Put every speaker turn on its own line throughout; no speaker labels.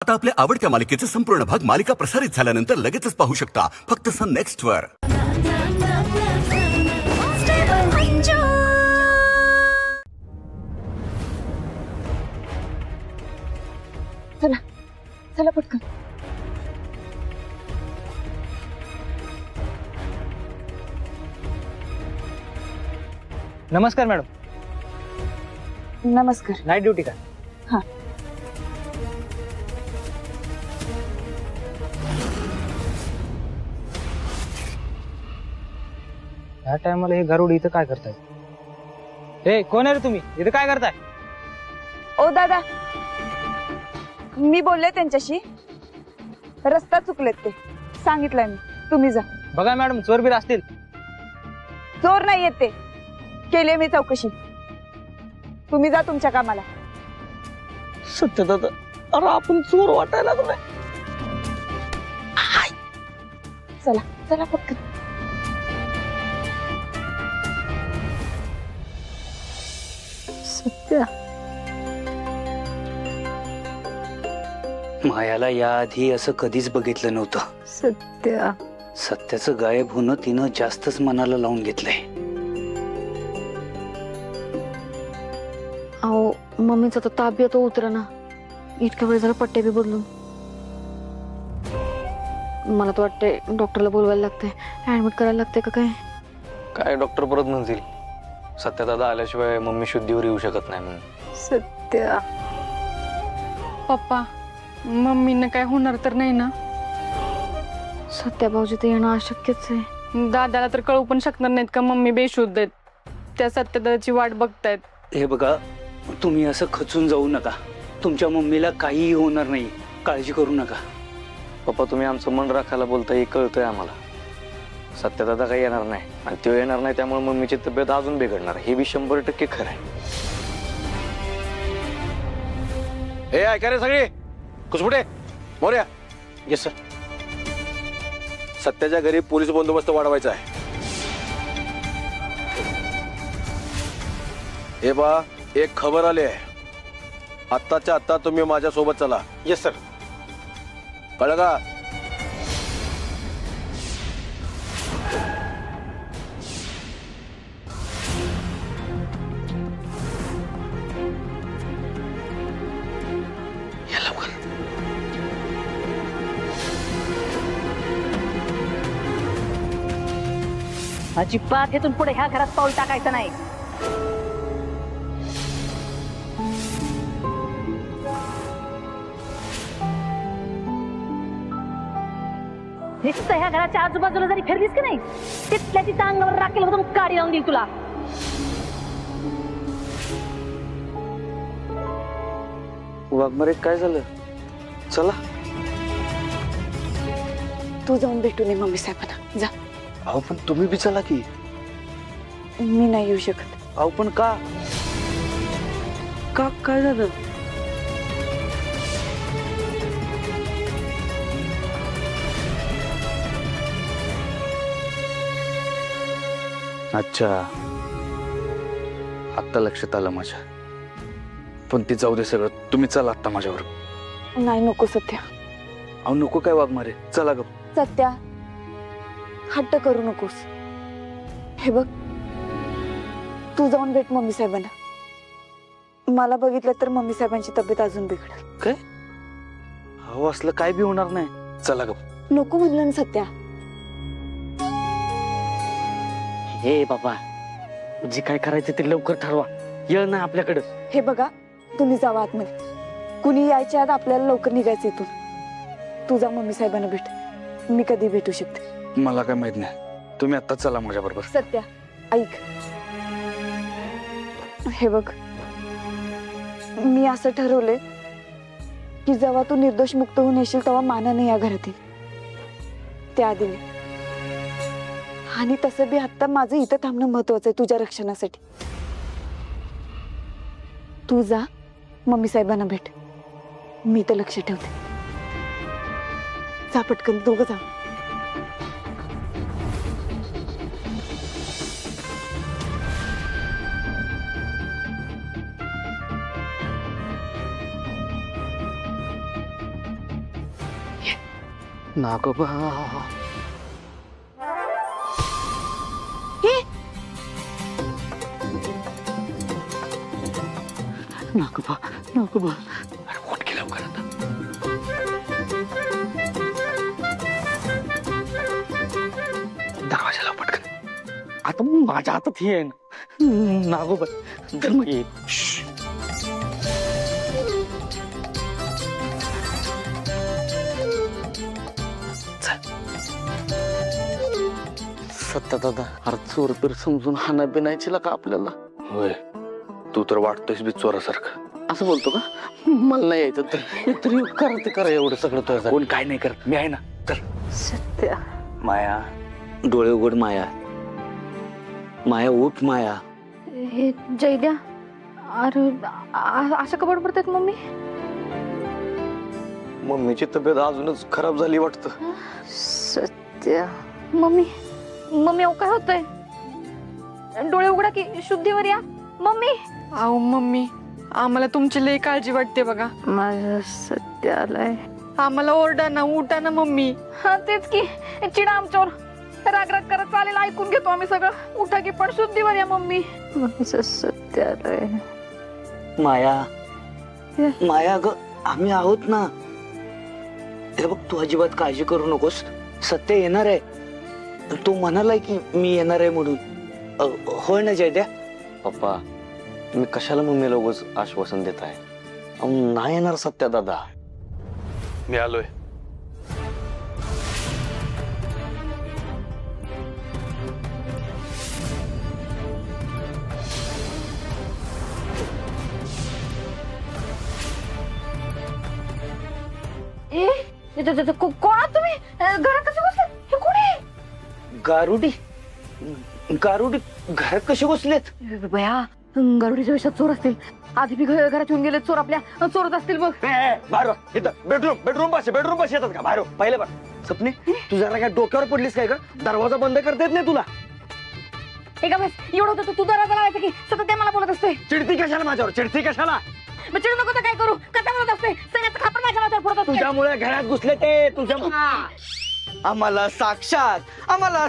आता आपल्या आवडत्या मालिकेचे संपूर्ण भाग मालिका प्रसारित झाल्यानंतर लगेचच पाहू शकता फक्त सन नेक्स्ट वर।
चला चला पटकन।
नमस्कार मॅडम।
नमस्कार।
नाईट ड्यूटी का?
हाँ।
ह्या टायमाला हे गारुड इथं काय करताय? हे कोण आहे रे तुम्ही? इथं काय करताय?
ओ दादा, मी बोलले त्यांच्याशी, रस्ता चुकलेत ते, सांगितलंय मी, तुम्ही जा।
बघा मॅडम, चोर बीर असतील।
चोर नाही येत ते, केले मी चौकशी, तुम्ही जा तुमच्या कामाला।
सत्य दादा, अरे आपण चोर वाटायला लागलोय।
चला चला पटकन।
सत्य,
मायाला याआधी असं कधीच बघितलं नव्हतं।
सत्य,
सत्याचं गायब होणं तिनं जास्तच मनाला लावून घेतलंय।
अहो मम्मीचा तर ताप येतो उतरना, इतक्या वेळ झाला पट्टे बी बदलून। मला तर वाटते डॉक्टरला बोलवायला लागतंय, ऍडमिट करायला लागतंय का काय?
काय डॉक्टर परत म्हणतील सत्यदादा आल्याशिवाय मम्मी शुद्धीवर येऊ शकत नाही म्हणून।
सत्य,
पप्पा मम्मीनं काय होणार तर नाही ना?
सत्या भाऊजी तर येणं अशक्यच आहे।
दादाला तर कळू पण शकणार नाहीत का मम्मी बेशुद्ध आहेत? त्या सत्यदादाची वाट बघतायत।
हे बघा, तुम्ही असं खचून जाऊ नका, तुमच्या मम्मीला काहीही होणार नाही, काळजी करू नका।
पप्पा तुम्ही आमचं मन राखायला बोलता हे कळतंय आम्हाला। सत्यदादा काही येणार नाही आणि तो येणार नाही, त्यामुळे मम्मीची तब्येत अजून बिघडणार, हे बी 100% खरं आहे। हे ऐका रे सगळे, कुसपुटे मोर्या। Yes sir. सत्याच्या घरी पोलीस बंदोबस्त वाढवायचा आहे। हे बा, एक खबर आली आहे, आत्ताच्या आत्ता तुम्ही माझ्या सोबत चला। Yes sir. कळलं का?
अजिबात इथून पुढे ह्या घरात पाऊल टाकायचं नाही। नुसतं ह्या घराच्या आजूबाजूला जरी फिरलीस की नाही, तिथल्या तिथं अंगावर राखेल म्हणून काडी लावून देईल तुला।
वाघमारे काय झालं? चला।
तू जाऊन भेटून ये मम्मी साहेबांना, जा।
अहो पण तुम्ही बी चला की।
मी नाही येऊ शकत।
अहो पण का? का काय झालं? अच्छा, आत्ता लक्षात आलं माझ्या। पण ती जाऊ दे सगळं, तुम्ही चला आता माझ्यावर।
नाही नको सत्या।
अहो नको काय वाघमारे, चला ग।
सत्या, हट्ट करू नकोस। हे बघ, तू जाऊन भेट मम्मी साहेबांना। मला बघितलं तर मम्मी साहेबांची तब्येत अजून बिघडेल।
काय? अहो असलं काय बी होणार नाही, चला ग।
नको म्हणलं ना सत्या।
हे बाबा, जे काय करायचं ते लवकर ठरवा, येळ नाही आपल्याकडे।
हे बघा, तुम्ही जावा आतमध्ये, कुणी यायच्या आत आपल्याला लवकर निघायचं इथून। तू जा मम्मी साहेबांना भेट, मी कधी भेटू शकते।
मला काय माहित नाही, तुम्ही आता चला माझ्या बरोबर।
सत्या ऐक, हे बघ, मी असं ठरवले की जेव्हा तू निर्दोष मुक्त होऊन येशील तेव्हा मानाने या घरात येईल, त्या आधी नाही। आणि तसं बी आता माझं इथं थांबणं महत्वाचं आहे तुझ्या रक्षणासाठी। तू जा मम्मी साहेबांना भेट, मी तर लक्ष ठेवते। जा पटकन, दोघं जा।
नागोबा नागोबा नागोबा अरे उठ की लवकर आता दरवाजाला पटकन आता माझ्या हातात हे नागोबा धर्म ये सत्ता दादा अरे चोर तर समजून हाना बिनायची का आपल्याला
होय तू तर वाटतोयस बी चोरासारखं
असं बोलतो का मला नाही यायचं तर तरी करा ते करा एवढं सगळं तुझं
कोण काय नाही करत, मी आहे ना. तर
सत्या
माया
डोळे उघड माया माया उठ माया
हे जयद्या अरे असं कबड पडतात मम्मी
मम्मीची तब्येत अजूनच खराब झाली वाटतं
सत्या मम्मी मम्मी अहो काय होतंय डोळे उघडा की शुद्धीवर या मम्मी
अहो मम्मी आम्हाला तुमची लई काळजी वाटते बघा.
माझं सत्य आलंय
आम्हाला ओरडा ना उठा ना मम्मी.
हा तेच की चिडा आमच्यावर राग राग करत चालेल ऐकून घेतो आम्ही सगळं उठा की पण शुद्धीवर या मम्मी. माझं सत्य आलंय
माया माया ग आम्ही आहोत ना. हे बघ तू अजिबात काळजी करू नकोस सत्य येणार आहे. तू म्हणालाय की मी येणार आहे म्हणून होय ना जयद्या.
पप्पा तुम्ही कशाला मम्मीला उगाच आश्वासन देताय नाही येणार सत्या दादा. मी आलोय.
कोणा तुम्ही घरात कसं बसले हे कोणी
गारुडी गारुडी घरात कसे बसलेत
बया गारुडीच्या वेशात चोर असतील. आधी बी घरात येऊन गेले चोर आपल्या चोरत असतील बघ.
बेडरूम पाशी येतात का बाहेर पहिले बघ.
सपने तू जरा काय डोक्यावर पडलीस काय ग दरवाजा बंद करता येत नाही तुला.
एका बस एवढं होतं तू दरवाजा लावायचं की सतत काय मला बोलत असते.
चिडती कशाला माझ्यावर चिडती कशाला.
मग चिडू नको तर काय करू कथा बोलत असते सगळ्याचं खापर माझ्या माथ्यावर फोडत असते.
तुझ्यामुळे घरात घुसले ते तुझ्या
आम्हाला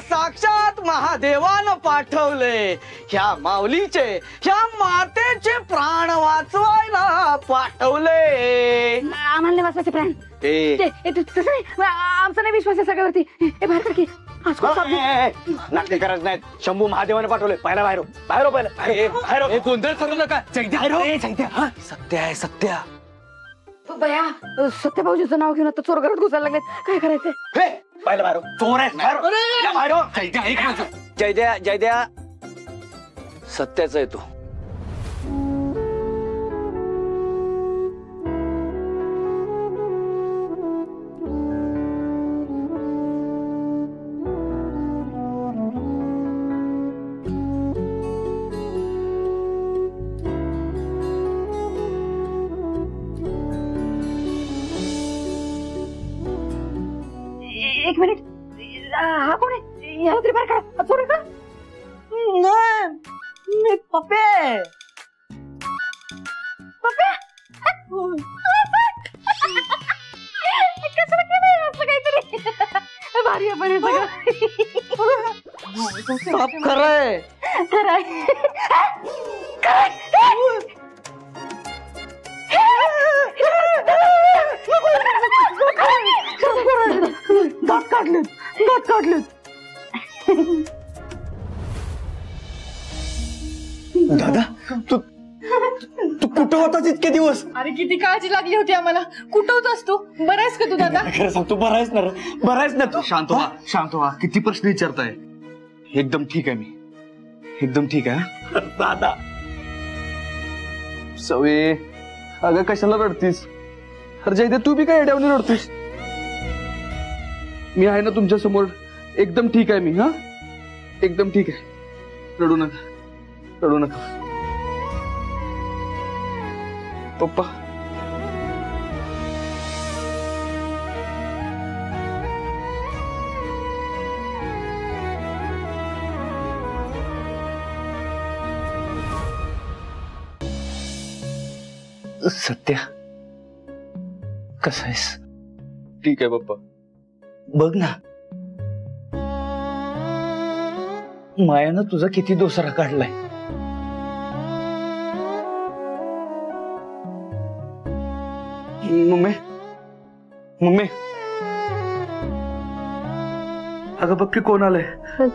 साक्षात महादेवानं पाठवले ह्या माऊलीचे ह्या मातेचे प्राण वाचवायला पाठवले.
आम्हाला नाही वाचवायचे प्राण तसं नाही आमचा नाही विश्वास आहे सगळ्यावरती. हे बाहेर कर की
नाटके करत नाहीत. शंभू महादेवाने पाठवले. पहिला बाहेर बाहेर गोंधळ करू नका.
सत्य आहे सत्या.
बया सत्य भाऊजीचं नाव घेऊन आता चोर घरात घुसायला लागलेत काय करायचंय.
पहिला बाहेर चोर आहे
जयद्या सत्याचा आहे तो.
एक मिनिट हा कोण आहे याला तरी बाहेर काढा. चोर का
मी पप्पे
कसं केलं असं काहीतरी भारी आहे बरे सगळं
खरंय दात काढलेत. दादा तू कुठं होतास इतके दिवस.
अरे किती काळजी लागली होती आम्हाला. कुठं होतास तू बरं आहेस का तू दादा.
खरं सांग तू बरं आहेस ना तू. शांत व्हा किती प्रश्न विचारताय. एकदम ठीक आहे मी एकदम ठीक आहे. दादा
सवे अगं कशाला रडतीस. अरे जयदे तू बी काय एड्यावनी रडतीस. मी आहे ना तुमच्या समोर एकदम ठीक आहे मी. हा एकदम ठीक आहे. रडू नका पप्पा.
सत्या कसं आहेस.
ठीक आहे पप्पा
बघ ना, मायानं तुझा किती दोसरा काढलाय. मम्मी मम्मी, अगं बघ की कोण आलंय.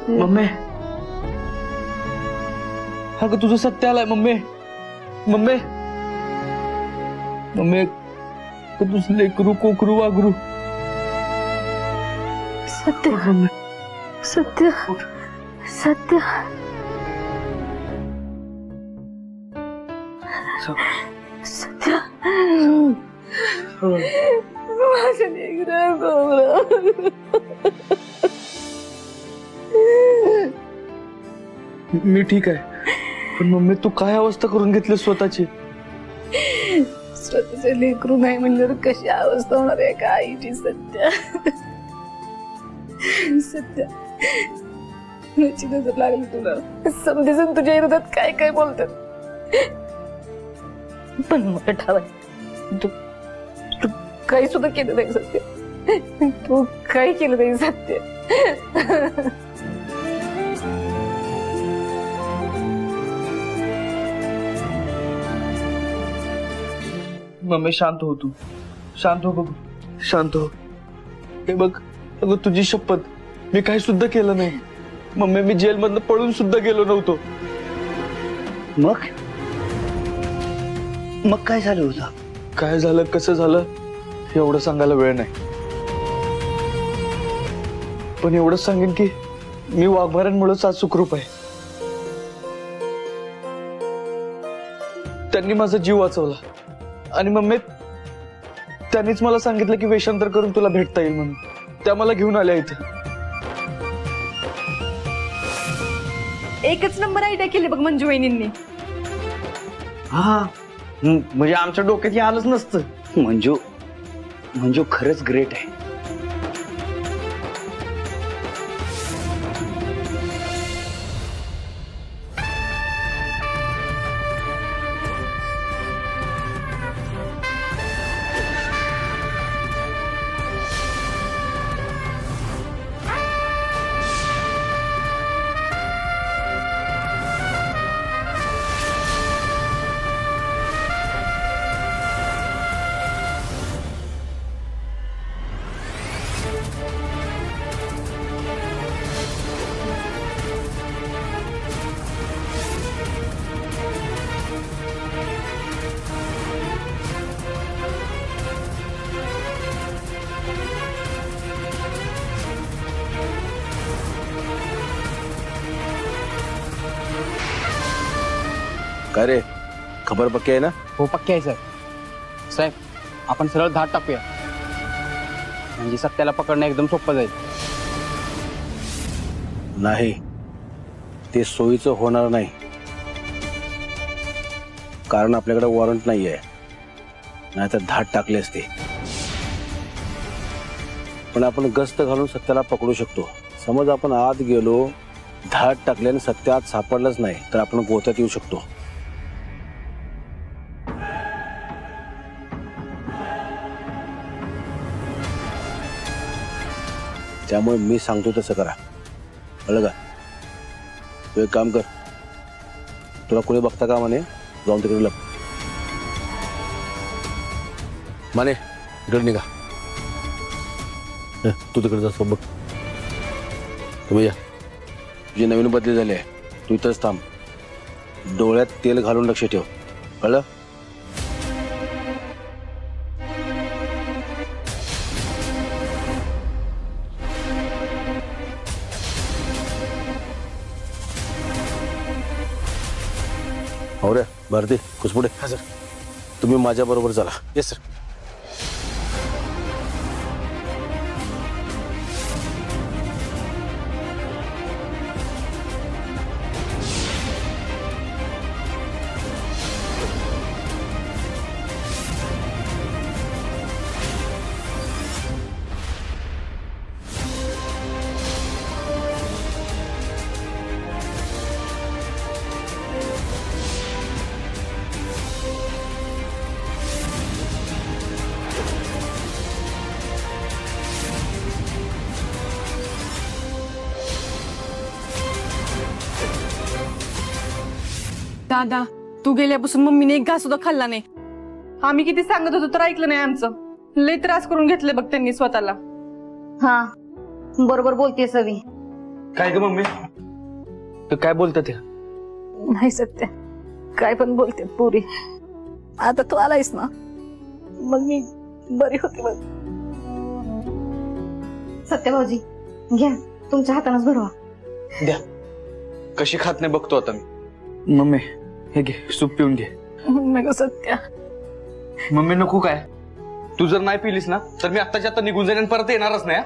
मम्मी, अगं तुझं सत्य आलाय. मम्मी मम्मी मम्मी, तुझं लेकरू कोकरू वागरू.
सत्य सत्य सत्य सत्य माझं लेकरं कोकरू.
मी ठीक आहे, पण मम्मी तू काय अवस्था करून घेतली स्वतःची.
स्वतःचे लेकरू नाही म्हणल्यावर कशी अवस्था होणार आहे का आईची. सत्य सत्य, तुझी नजर लागली तुला. समजेसन तुझ्या विरोधात काय काय बोलतात, पण मला ठावाय तू तू काही सुद्धा केलं नाही. सत्य, तू काही केलं नाही. सत्य,
मम्मी शांत हो, तू शांत हो. बघू शांत हो. हे बघ, अगं तुझी शपथ, मी काही सुद्धा केलं नाही. मम्मी, मी जेलमधनं पळून सुद्धा गेलो नव्हतो.
मग काय झालं होतं?
काय झालं, कसं झालं एवढं सांगायला वेळ नाही, पण एवढंच सांगेन की मी वाघमाऱ्यांमुळेच आज सुखरूप आहे. त्यांनी माझा जीव वाचवला आणि मम्मी त्यांनीच मला सांगितलं की वेषांतर करून तुला भेटता येईल म्हणून. त्या मला घेऊन आल्या इथे.
एकच नंबर आयडिया केली बघ मंजू वहिनींनी.
हा, म्हणजे आमच्या डोक्यात आलंच नसतं. मंजू खरंच ग्रेट आहे.
काय रे, खबर पक्की आहे ना?
हो पक्की आहे सर. साहेब, आपण सरळ धाड टाकूया, म्हणजे सत्याला पकडणं एकदम सोपं जाईल.
नाही, ते सोयीचं होणार नाही, कारण आपल्याकडे वॉरंट नाहीये. नाहीतर धाड टाकले असते. पण आपण गस्त घालून सत्याला पकडू शकतो. समज आपण आत गेलो, धाड टाकल्याने सत्य आत सापडलंच नाही तर आपण गोत्यात येऊ शकतो. त्यामुळे मी सांगतो तसं करा, कळलं का? तू एक काम कर, तुला कोणी बघता का म्हणे, जाऊन तिकडे लप. माने इकडे निघा. तू तिकडे जा, बघ. तुम्ही या, तुझी नवीन बदली झाली आहे, तू इथंच थांब. डोळ्यात तेल घालून लक्ष ठेव, कळलं? हो रे भारती, कुसपुडे. हा सर. तुम्ही माझ्या बरोबर चला. Yes sir.
दादा तू गेल्यापासून मम्मीने एक घास सुद्धा खाल्ला नाही. आम्ही किती सांगत होतो तर ऐकलं नाही आमचं. लय त्रास करून घेतले बघ त्यांनी स्वतःला.
हा बरोबर बोलतेय सवी.
काय ग मम्मी तर काय बोलतात त्या?
नाही सत्य काय पण बोलते पुरी. आता तू आलायस ना मग मी बरी होते बघ. सत्य भाऊजी घ्या तुमच्या हातानच भरवा.
द्या. कशी खात नाही बघतो आता मी. मम्मी हे घे सूप पिऊन घे.
नको सत्या.
मम्मी नको काय? तू जर नाही पिलीस ना तर मी आत्ताच्या आता निघून जाईन आणि परत येणारच नाही.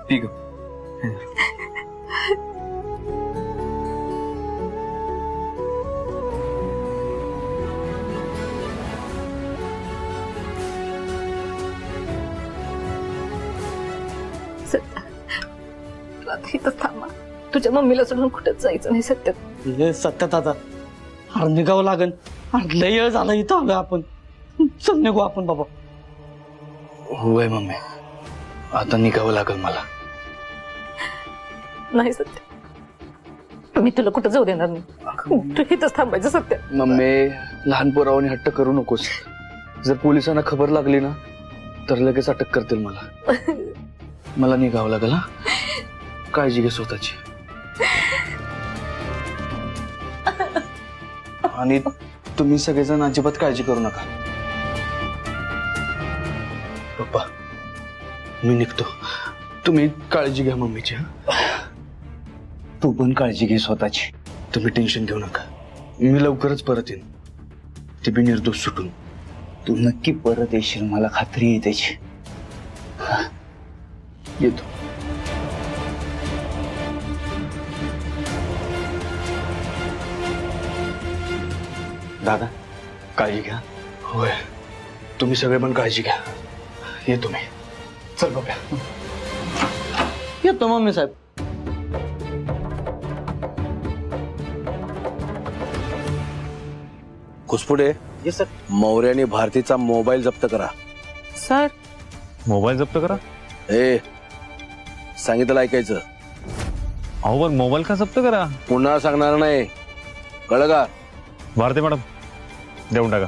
पी ग.
सत्य इथं थांबा. तुझ्या मम्मीला सोडून कुठेच जायचं नाही सत्य.
सत्यात आता अरे निघावं लागन. अरे लय वेळ झाला इथं आलोय आपण. चल निघू आपण बाबा.
होय मम्मी आता निघावं लागल मला.
नाही सत्य मी तुला कुठं जाऊ देणार नाही. तू इथंच थांबायचं सत्य.
मम्मी लहान पोरावानी हट्ट करू नकोस. जर पोलिसांना खबर लागली ना तर लगेच अटक करतील मला. मला निघावं लागल. हा काळजी घे स्वतःची. आणि तुम्ही सगळेजण अजिबात काळजी करू नका. पप्पा मी निघतो. तुम्ही काळजी घ्या मम्मीची.
तू पण काळजी घे स्वतःची.
तुम्ही टेन्शन घेऊ नका. मी लवकरच परत येईन. ते बी निर्दोष सुटून.
तू नक्की परत येशील मला खात्री आहे त्याची.
येतो.
दादा काळजी घ्या.
होय तुम्ही सगळे पण काळजी घ्या. येतो मी. चल बाबा.
येतो मम्मी साहेब.
खुसपुडे
सर.
मौर्याने भारतीचा मोबाईल जप्त करा.
सर
मोबाईल जप्त करा.
ए सांगितलं ऐकायचं.
अहो पण मोबाईल का जप्त करा?
पुन्हा सांगणार नाही कळलं का?
भारती मॅडम देऊन टाका.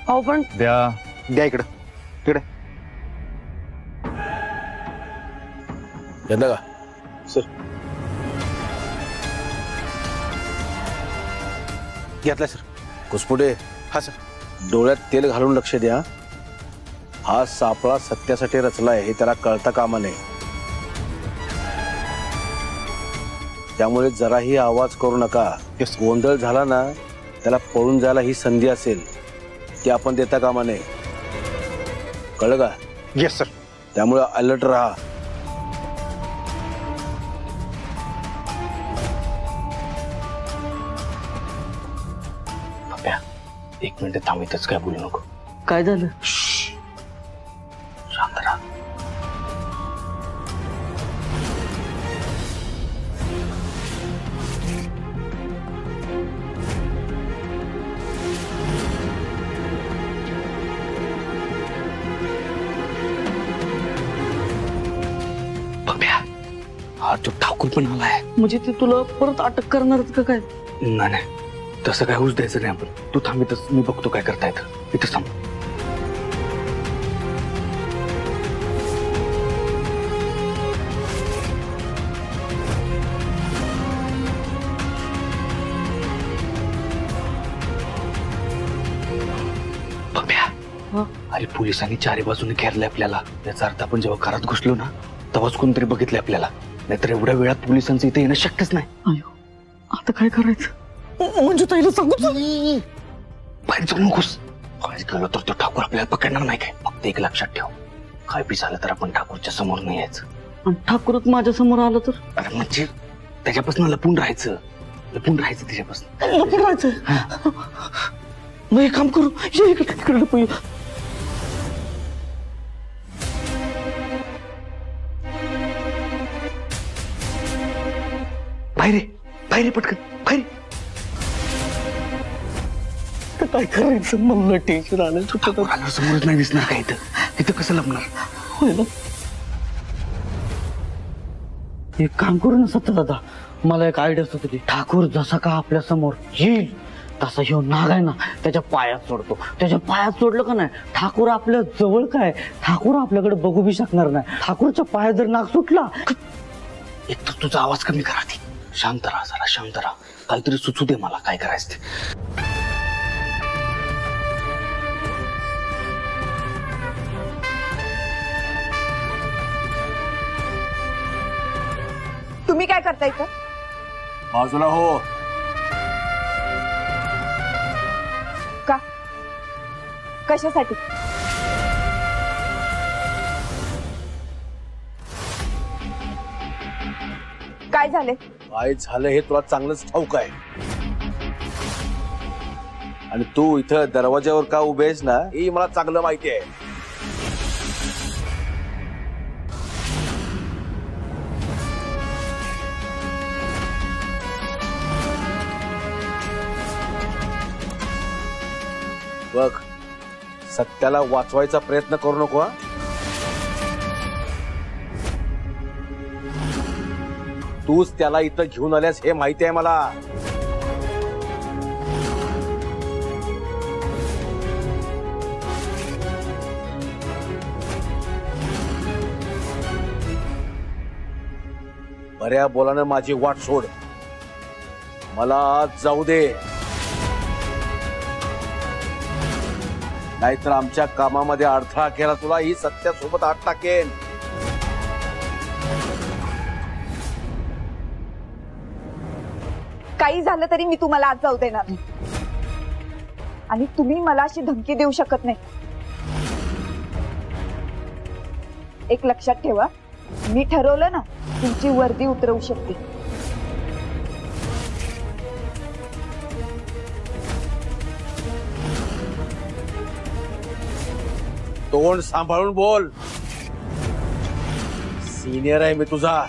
अहो पण
द्या.
द्या इकडं. तिकडे
घेतलं का?
घेतलाय सर.
खुसपुडे
हा सर.
डोळ्यात तेल घालून लक्ष द्या. हा सापळा सत्यासाठी रचलाय हे त्याला कळता कामा नये. त्यामुळे जराही आवाज करू नका. गोंधळ झाला ना त्याला पळून जायला ही संधी असेल ती आपण देता कामा नये. कळलं का?
Yes sir.
त्यामुळे अलर्ट राहा.
एक मिनिट थांबितच काय बोलू नको.
काय झालं?
शांत राहा.
हा तो ठाकूर पण आलाय. म्हणजे ते तुला परत अटक करणार का काय?
नाही तसं काय होऊच द्यायचं नाही आपण. तू थांबितच मी बघतो काय करता येतं. इथंच थांब. अरे पोलिसांनी चारी बाजूने घेरले आपल्याला. याचा अर्थ आपण जेव्हा घरात घुसलो ना तेव्हाच कोणतरी बघितले आपल्याला. नाहीतर एवढ्या वेळात पोलिसांचं इथे येणं शक्यच नाही.
अयो आता काय करायचं? म्हणजे ताईला सांगू
बाहेर जाऊ नकोस. काय केलं तर तो ठाकूर आपल्याला पकडणार नाही काय. फक्त एक लक्षात ठेव. काय बी झालं तर आपण ठाकूरच्या समोर नाही यायचं.
आणि ठाकूरच माझ्या समोर आलं तर?
अरे म्हणजे त्याच्यापासून लपून राहायचं. त्याच्यापासून
लपून राहायचं. मग एक काम करू. ये इकडे लपू.
बाहेर पटकन बाहेर.
काय करायचं? मला टेन्शन आलं.
समोरच नाही दिसणार काय इथं कसं लपणार?
होय ना. एक काम करू ना सत्ता दादा. मला एक आयडिया सुचली. ठाकूर जसा का आपल्या समोर येईल तसा ह्यो नाग आहे ना त्याच्या पायात सोडतो. त्याच्या पायात सोडलं का नाही ठाकूर आपल्या जवळ काय ठाकूर आपल्याकडे बघू बी शकणार नाही. ठाकूरच्या पायात जर नाग सुटला एक तर तुझा आवाज कमी करा. ती शांत राहा, जरा शांत राहा. काहीतरी सुचू दे मला काय करायचं ते.
तुम्ही काय करताय इथं?
बाजूला हो.
का? कशासाठी? काय झाले?
काय झालं हे तुला चांगलंच ठाऊक आहे. आणि तू इथं दरवाज्यावर का उभे आहेस ना हे मला चांगलं माहिती आहे. बघ, सत्याला वाचवायचा प्रयत्न करू नको. तूच त्याला इथं घेऊन आल्यास हे माहिती आहे मला. बऱ्या बोलानं माझी वाट सोड. मला आज जाऊ दे, नाहीतर आमच्या कामामध्ये अडथळा केला तुला ही सत्यासोबत आत टाकेन.
काही झालं तरी मी तुम्हाला आज जाऊ देणार नाही. आणि तुम्ही मला अशी धमकी देऊ शकत नाही. एक लक्षात ठेवा, मी ठरवलं ना तुमची वर्दी उतरवू शकते.
तोंड सांभाळून बोल. सिनियर आहे मी तुझा.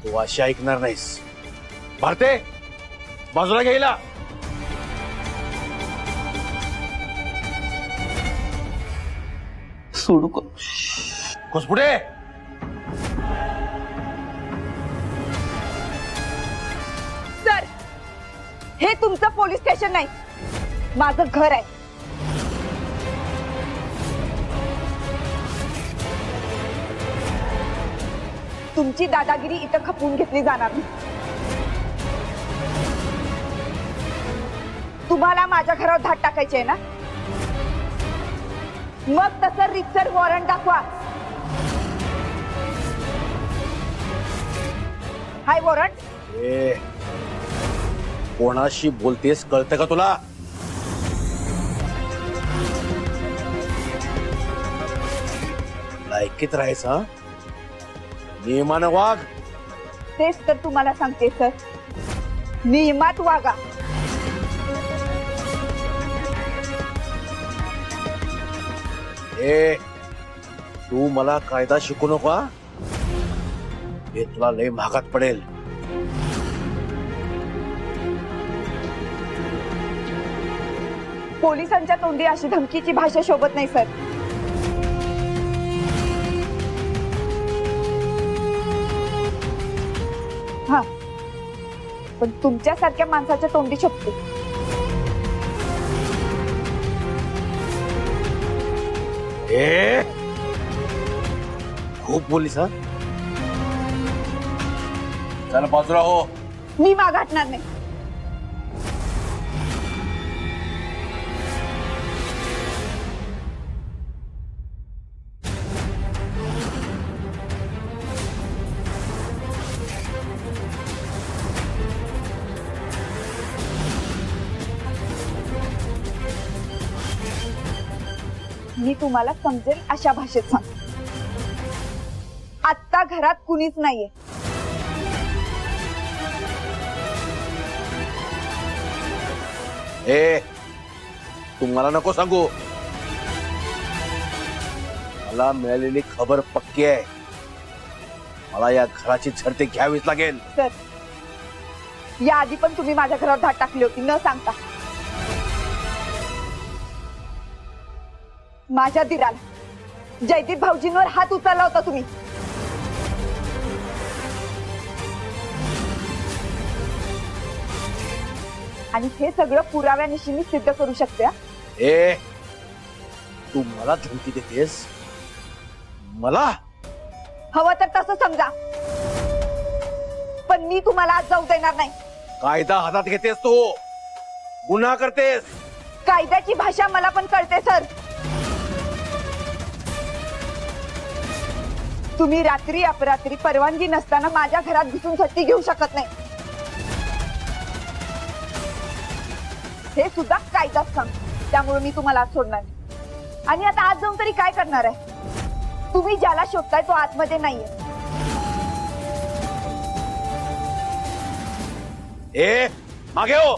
तू अशी ऐकणार नाहीस. भारते, बाजूला घ्यायला.
सोडू का?
घुसपुढे.
सर, हे तुमचं पोलीस स्टेशन नाही, माझं घर आहे. तुमची दादागिरी इथं खपवून घेतली जाणार नाही. तुम्हाला माझ्या घरावर धाड टाकायची आहे ना, मग तसं रितसर वॉरंट दाखवा. हाय वॉरंट.
कोणाशी बोलतेस कळतं का तुला? लायकीत राहायचं, नियमानं वाघ.
तेच तर तुम्हाला सांगते सर, नियमात वागा.
तू मला कायदा शिकू नको. हे तुला लय महागात पडेल.
पोलिसांच्या तोंडी अशी धमकीची भाषा शोभत नाही सर. हा, पण तुमच्यासारख्या माणसाच्या तोंडी शोभते.
खूप बोलीस. हा, चल बाजूला हो.
मी मागाटणार नाही. मी तुम्हाला समजेल अशा भाषेत सांग. आत्ता घरात कुणीच नाहीये.
तू मला नको सांगू. मला मिळालेली खबर पक्की आहे. मला या घराची झडती घ्यावीच लागेल.
सर, या आधी पण तुम्ही माझ्या घरावर धाड टाकली होती न सांगता. माझ्या दिराला जयदीप भाऊजींवर हात उचलला होता तुम्ही. आणि हे सगळं पुराव्यानिशी मी सिद्ध करू शकते हा.
ए तू मला धमकी देतेस? मला
हवं तर तसं समजा, पण मी तुम्हाला आज जाऊ देणार नाही.
कायदा हातात घेतेस तू, गुन्हा करतेस.
कायद्याची भाषा मला पण कळते सर. तुम्ही रात्री अपरात्री परवानगी नसताना माझ्या घरात घुसून सट्टी घेऊ शकत नाही. हे सुद्धा कायदाच सांगतो. त्यामुळे मी तुम्हाला आज सोडणार नाही. आणि आता आज जाऊन तरी काय करणार आहे? तुम्ही ज्याला शोधताय तो आतमध्ये नाहीये.
ए मागे हो.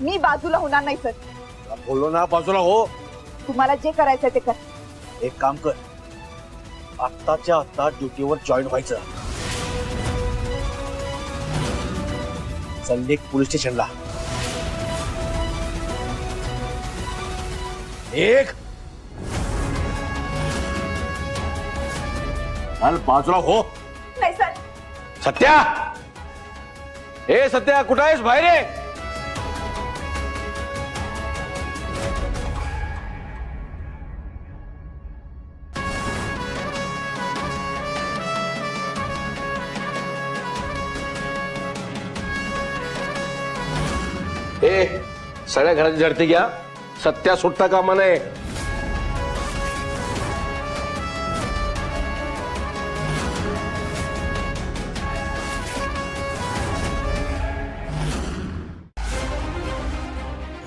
मी बाजूला होणार नाही सर.
बोललो ना बाजूला हो.
तुम्हाला जे करायचंय ते कर.
एक काम कर, आत्ताच्या आत्ता ड्युटीवर जॉईन व्हायचं. चल एक पोलीस स्टेशनला. एक चल बाजूला हो.
नाही सर.
सत्या, ए सत्या कुठं आहेस? बाहेर ये. ए सगळ्या घराची झडती घ्या. सत्या सुटता कामा नये.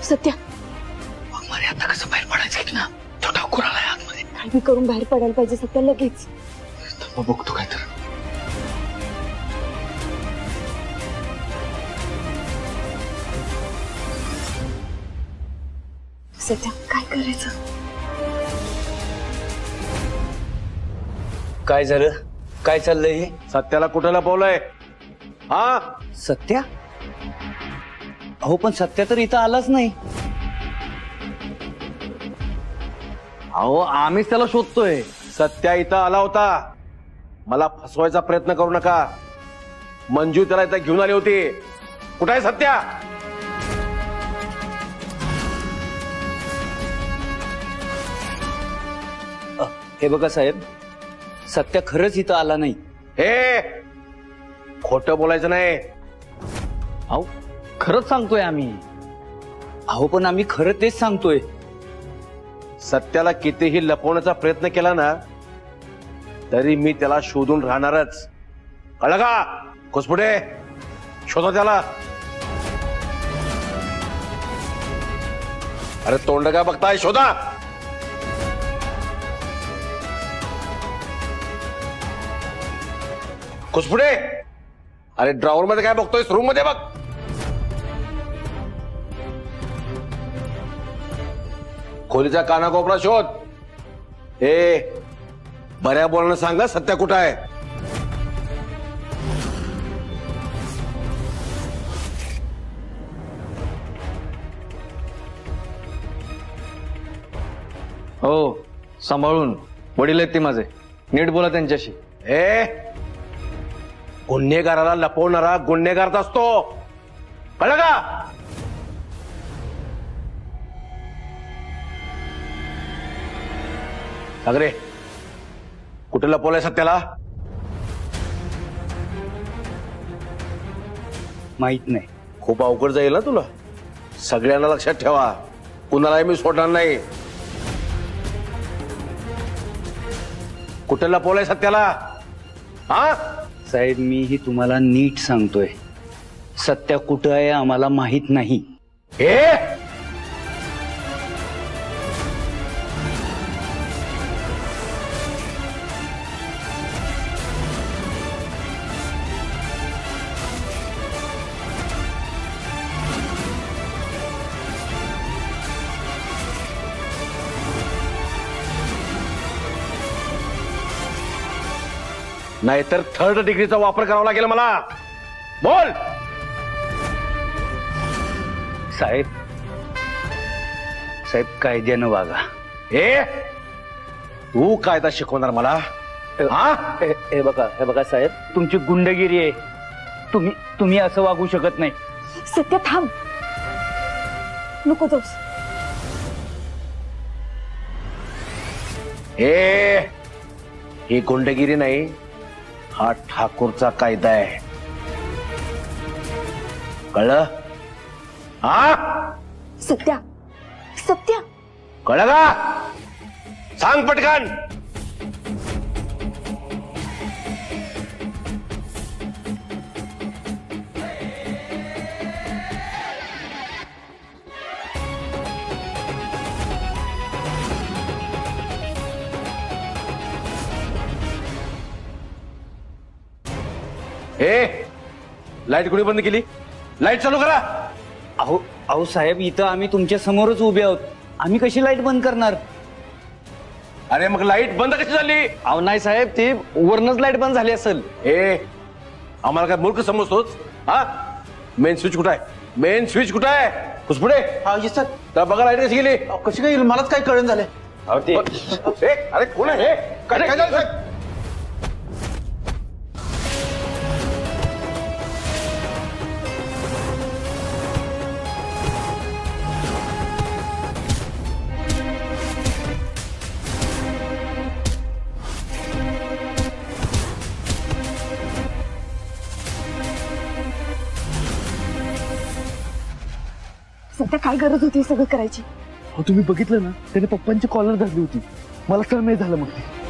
सत्या,
मारे आता कसं बाहेर पडायचं की ना? तो ठाकूर आलाय आतमध्ये.
काय बी करून बाहेर पडायला पाहिजे सत्या लगेच.
मग बघतो काय तर.
सत्या काय करायचं?
काय झालं? काय चाललंय हे?
सत्याला कुठं लपवलंय? हा
सत्या? अहो पण सत्या तर इथं आलाच नाही.
अहो आम्हीच त्याला शोधतोय. सत्या इथं आला होता. मला फसवायचा प्रयत्न करू नका. मंजू त्याला इथं घेऊन आली होती. कुठे आहे सत्या?
हे बघा साहेब, सत्या खरंच इथं आला नाही.
हे खोटं बोलायचं नाही.
अहो खरंच सांगतोय आम्ही. अहो पण आम्ही खरं तेच सांगतोय.
सत्याला कितीही लपवण्याचा प्रयत्न केला ना तरी मी त्याला शोधून राहणारच. कळलं का? कुसपुडे शोधा त्याला. अरे तोंड काय बघताय? शोधा. कुसपुडे अरे ड्रॉवर मध्ये काय बघतोय? रूम मध्ये बघ. खोलीचा कानाकोपरा शोध. ए बऱ्या बोलणं सांगा, सत्या कुठं आहे?
हो सांभाळून. वडील आहेत ते माझे. नीट बोला त्यांच्याशी.
ए गुन्हेगाराला लपवणारा गुन्हेगारच असतो. कळलं का? सागरे कुठे लपवलंय सत्याला?
माहित नाही.
खूप अवघड जाईल ना तुला. सगळ्यांना लक्षात ठेवा, कुणालाही मी सोडणार नाही. कुठे लपवलंय सत्याला? हा
साहेब मीही तुम्हाला नीट सांगतोय. सत्या कुठं आहे आम्हाला माहित नाही.
हे नाहीतर थर्ड डिग्रीचा वापर करावा लागेल मला. बोल.
साहेब साहेब कायद्यानं वागा.
हे तू कायदा शिकवणार मला? हा
हे बघा साहेब, तुमची गुंडगिरी आहे. तुम्ही असं वागू शकत नाही.
सत्य थांब. नको जाऊस.
ही गुंडगिरी नाही, हा ठाकूरचा कायदा आहे, कळलं? हा
सत्या सत्या
कळलं का? सांग पटकन. लाईट कोणी बंद केली? लाईट चालू करा.
अहो अहो साहेब, इथं आम्ही तुमच्या समोरच उभे आहोत, आम्ही कशी लाईट बंद करणार?
अरे मग लाईट बंद कशी झाली?
अहो नाही साहेब, ती वरनच लाईट बंद झाली असेल.
आम्हाला काय मूर्ख समजतोच? हा, मेन स्विच कुठं आहे? मेन स्विच कुठं आहे? पुसपुडे.
हा येस सर.
तर बघा लाईट कशी गेली.
कशी काय येईल मलाच काय कळण झालंय.
अरे कोण आहे हे? काय झालं साहेब?
सध्या काय गरज होती हे सगळं करायची?
तुम्ही बघितलं ना, त्याने पप्पांची कॉलर धरली होती, मला सरमेळ झालं मग ते.